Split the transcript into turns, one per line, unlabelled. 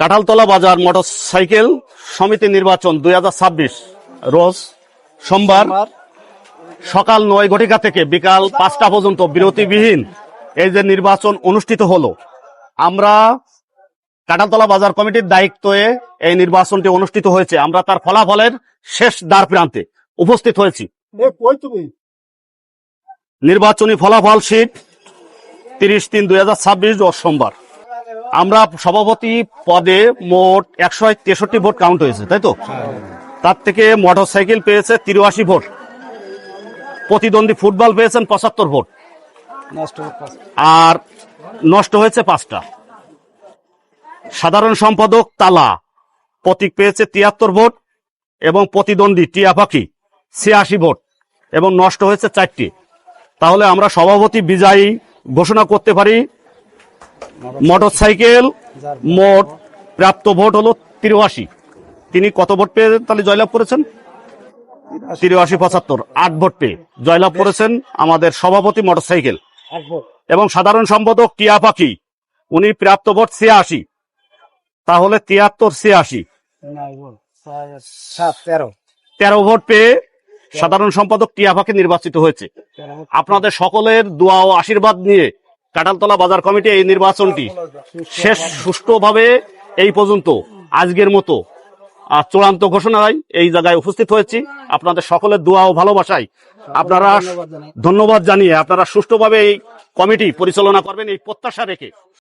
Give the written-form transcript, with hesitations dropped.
কাঁঠালতলা বাজার মোটরসাইকেল সমিতি নির্বাচন 2026 রোজ সোমবার সকাল 9 ঘটিকা থেকে বিকাল 5টা পর্যন্ত বিরতিবিহীন এই যে নির্বাচন অনুষ্ঠিত হলো। আমরা কাঁঠালতলা বাজার কমিটির দায়িত্বে এই নির্বাচনটি অনুষ্ঠিত হয়েছে। আমরা তার ফলাফলের শেষ দ্বার প্রান্তে উপস্থিত হয়েছি। নির্বাচনী ফলাফল শীট 30/3/2026 ও সোমবার। আমরা সভাপতি পদে মোট 163 ভোট কাউন্ট হয়েছে, তাই তো? তার থেকে মোটরসাইকেল পেয়েছে 83 ভোট, প্রতিদ্বন্দ্বী ফুটবল পেয়েছেন 75 ভোট, আর নষ্ট হয়েছে 5টা। সাধারণ সম্পাদক তালা প্রতীক পেয়েছে 73 ভোট এবং প্রতিদ্বন্দ্বী টিয়া পাখি 86 ভোট এবং নষ্ট হয়েছে 4টি। তাহলে আমরা সভাপতি বিজয়ী ঘোষণা করতে পারি। মোটরসাইকেল মোট প্রাপ্ত ভোট হলো 83। তিনি কত ভোট পেয়ে তাহলে জয়লাভ করেছেন? 83-75, 8 ভোট পেয়ে জয়লাভ করেছেন আমাদের সভাপতি মোটরসাইকেল। এবং সাধারণ সম্পাদক টিয়া পাখি উনি প্রাপ্ত ভোট 86, তাহলে 73-86, 13 ভোট পেয়ে সাধারণ সম্পাদক টিয়া পাখি নির্বাচিত হয়েছে। আপনাদের সকলের দোয়া ও আশীর্বাদ নিয়ে কাঁঠালতলা বাজার কমিটি এই নির্বাচনটি শেষ সুষ্ঠুভাবে এই পর্যন্ত আজকের মতো চূড়ান্ত ঘোষণায় এই জায়গায় উপস্থিত হয়েছি। আপনাদের সকলের দোয়া ও ভালোবাসায় আপনারা ধন্যবাদ জানিয়ে আপনারা সুষ্ঠুভাবে এই কমিটি পরিচালনা করবেন এই প্রত্যাশা রেখে